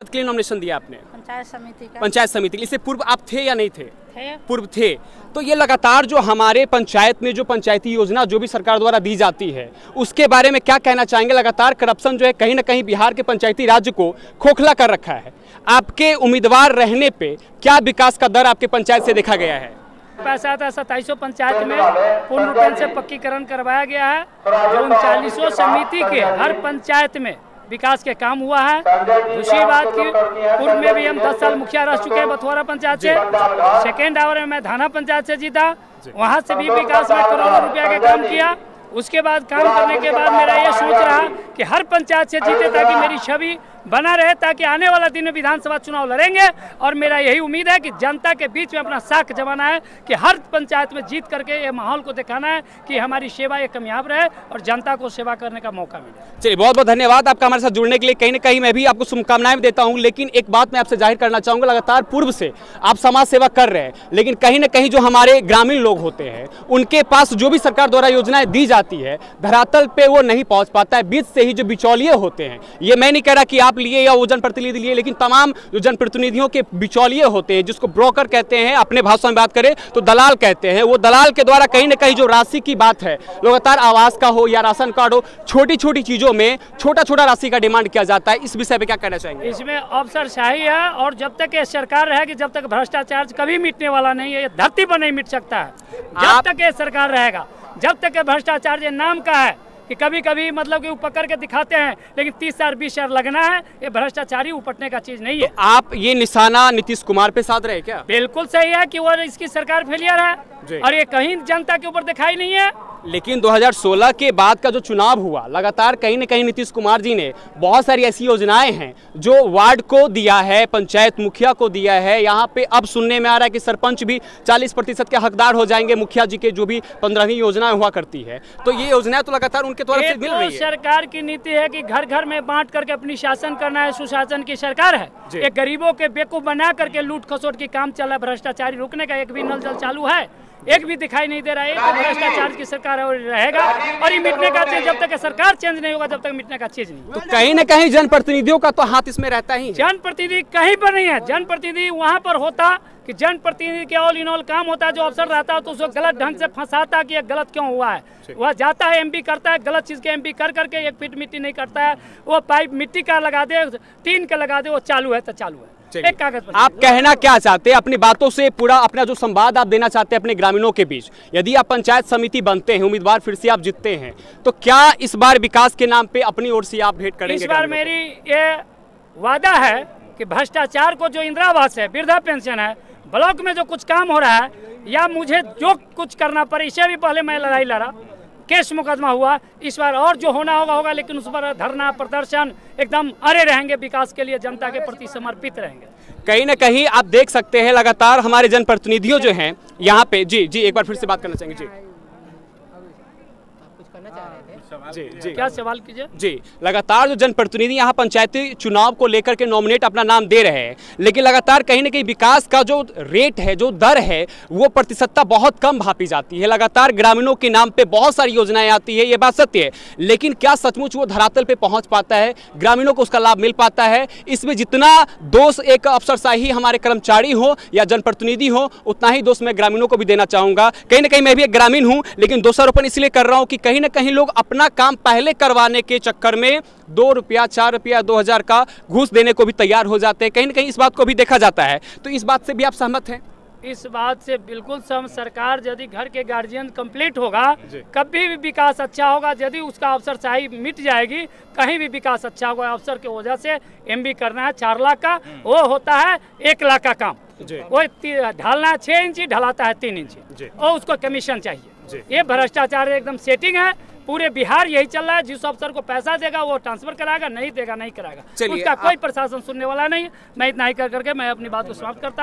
के लिए नॉमिनेशन दिया आपने? पंचायत समिति का। पंचायत समिति। इससे पूर्व आप थे या नहीं थे? थे। पूर्व थे। तो ये लगातार जो हमारे पंचायत में जो पंचायती योजना जो भी सरकार द्वारा दी जाती है उसके बारे में क्या कहना चाहेंगे? लगातार करप्शन जो है कहीं ना कहीं बिहार के पंचायती राज्य को खोखला कर रखा है। आपके उम्मीदवार रहने पे क्या विकास का दर आपके पंचायत से देखा गया है? पैसा था 2700 पंचायत में पूर्ण रूप से पक्कीकरण करवाया गया है। जो 39 समिति के हर पंचायत में विकास के काम हुआ है। दूसरी बात की पूर्व में भी हम 10 साल मुखिया रह चुके हैं बथुआरा पंचायत से। सेकेंड आवर में मैं धाना पंचायत से जीता, वहाँ से भी विकास में करोड़ों रुपया के काम किया। उसके बाद काम करने के बाद मेरा ये सोच रहा कि हर पंचायत से जीते ताकि मेरी छवि बना रहे, ताकि आने वाला दिन में विधानसभा चुनाव लड़ेंगे। और मेरा यही उम्मीद है कि जनता के बीच में अपना साख जमाना है कि हर पंचायत में जीत करके ये माहौल को दिखाना है कि हमारी सेवा ये कामयाब रहे और जनता को सेवा करने का मौका मिले। चलिए, बहुत बहुत धन्यवाद आपका हमारे साथ जुड़ने के लिए। कहीं ना कहीं मैं भी आपको शुभकामनाएं देता हूं, लेकिन एक बात मैं आपसे जाहिर करना चाहूँगा, लगातार पूर्व से आप समाज सेवा कर रहे हैं, लेकिन कहीं ना कहीं जो हमारे ग्रामीण लोग होते हैं उनके पास जो भी सरकार द्वारा योजनाएं दी जाती है धरातल पे वो नहीं पहुँच पाता है। बीच से ही जो बिचौलिए होते हैं, ये मैं नहीं कह रहा कि आप लिए या वो जनप्रतिनिधि लिए, लेकिन तमाम जो जनप्रतिनिधियों के बिचौलिए होते हैं, जिसको ब्रोकर कहते हैं, अपने भाषा में बात करें तो दलाल कहते हैं, वो दलाल के द्वारा कहीं ना कहीं जो राशि की बात है, लगातार आवास का हो या राशन कार्ड हो, छोटी छोटी चीजों में छोटा छोटा राशि का डिमांड किया जाता है। इस विषय पे क्या कहना चाहेंगे? इसमें अफसरशाही है और जब तक ये सरकार रहेगी, जब तक भ्रष्टाचार कभी मिटने वाला नहीं है, ये धरती पर नहीं मिट सकता है। जब तक ये सरकार रहेगा, जब तक ये भ्रष्टाचार ये नाम का है कि कभी कभी मतलब कि वो पकड़ के दिखाते हैं, लेकिन 30 साल 20 साल लगना है, ये भ्रष्टाचारी उपटने का चीज नहीं है। तो आप ये निशाना नीतीश कुमार पे साध रहे क्या? बिल्कुल सही है कि वो इसकी सरकार फेलियर है और ये कहीं जनता के ऊपर दिखाई नहीं है। लेकिन 2016 के बाद का जो चुनाव हुआ, लगातार कहीं ना कहीं नीतीश कुमार जी ने बहुत सारी ऐसी योजनाएं हैं जो वार्ड को दिया है, पंचायत मुखिया को दिया है। यहाँ पे अब सुनने में आ रहा है कि सरपंच भी 40% के हकदार हो जाएंगे मुखिया जी के जो भी 15वीं योजनाएं हुआ करती है। तो ये योजनाएं तो लगातार उनके तरफ से मिल रही है। सरकार की नीति है कि घर घर में बांट करके अपनी शासन करना है, सुशासन की सरकार है। एक गरीबों के बेवकूफ बना करके लूट खसोट की काम चल रहा है। भ्रष्टाचारी रोकने का एक भी नल जल चालू है? एक भी दिखाई नहीं दे रहा है। तो भ्रष्टाचार की सरकार है और रहेगा, और ये मिटने का चीज जब तक सरकार चेंज नहीं होगा तब तक मिटने का चीज नहीं। तो कहीं ना कहीं जनप्रतिनिधियों का तो हाथ इसमें रहता ही है। जनप्रतिनिधि कहीं पर नहीं है। जनप्रतिनिधि वहाँ पर होता कि जनप्रतिनिधि के ऑल इन ऑल काम होता है। जो अफसर रहता है तो उसको गलत ढंग से फंसाता कि ये गलत क्यों हुआ है। वह जाता है एमपी करता है, गलत चीज के एमपी कर करके 1 फीट मिट्टी नहीं करता है। वो पाइप मिट्टी का लगा दे, टीन का लगा दे, वो चालू है तो चालू है। एक कागज पर आप कहना क्या चाहते हैं अपनी बातों से? पूरा अपना जो संवाद आप देना चाहते हैं अपने ग्रामीणों के बीच, यदि आप पंचायत समिति बनते हैं, उम्मीदवार फिर से आप जीतते हैं, तो क्या इस बार विकास के नाम पे अपनी ओर से आप भेंट करेंगे? इस बार मेरी ये वादा है कि भ्रष्टाचार को, जो इंदिरा आवास है, वृद्धा पेंशन है, ब्लॉक में जो कुछ काम हो रहा है, या मुझे जो कुछ करना पड़े, इससे भी पहले मैं लड़ाई लड़ा, केस मुकदमा हुआ, इस बार और जो होना होगा, लेकिन उस पर धरना प्रदर्शन एकदम अड़े रहेंगे, विकास के लिए जनता के प्रति समर्पित रहेंगे। कहीं ना कहीं आप देख सकते हैं लगातार हमारे जनप्रतिनिधियों जो हैं यहाँ पे, जी एक बार फिर से बात करना चाहेंगे। जी जी क्या सवाल कीजिए? जी, लगातार जो जनप्रतिनिधि यहाँ पंचायती चुनाव को लेकर के नॉमिनेट अपना नाम दे रहे हैं, लेकिन लगातार कहीं ना कहीं विकास का जो रेट है, जो दर है, वो प्रतिशतता बहुत कम भापी जाती है। लगातार ग्रामीणों के नाम पे बहुत सारी योजनाएं आती है, ये बात सत्य है, लेकिन क्या सचमुच वो धरातल पे पहुंच पाता है, ग्रामीणों को उसका लाभ मिल पाता है? इसमें जितना दोष एक अफसरशाही हमारे कर्मचारी हो या जनप्रतिनिधि हो, उतना ही दोष मैं ग्रामीणों को भी देना चाहूँगा। कहीं ना कहीं मैं भी एक ग्रामीण हूँ, लेकिन दोषारोपण इसलिए कर रहा हूँ कि कहीं ना कहीं लोग अपना काम पहले करवाने के चक्कर में 2 रुपया, 4 रुपया, 2000 का घूस देने को भी तैयार हो जाते हैं। कहीं ना कहीं इस बात को भी देखा जाता है। तो इस बात से भी आप सहमत हैं? इस बात से बिल्कुल सहमत। सरकार यदि घर के गार्जियन कंप्लीट होगा, कभी भी विकास अच्छा होगा। यदि उसका अफसरशाही मिट जाएगी, कहीं भी विकास अच्छा होगा। अफसर की वजह से एमबी करना है 4 लाख का, वो होता है 1 लाख का काम। वो ढालना 6 इंची, ढलाता है 3 इंची, और उसको कमीशन चाहिए। ये भ्रष्टाचार एकदम सेटिंग है। पूरे बिहार यही चल रहा है। जिस अफसर को पैसा देगा वो ट्रांसफर कराएगा, नहीं देगा नहीं कराएगा। उसका कोई प्रशासन सुनने वाला नहीं है। मैं इतना ही कर करके मैं अपनी बात को समाप्त करता हूँ।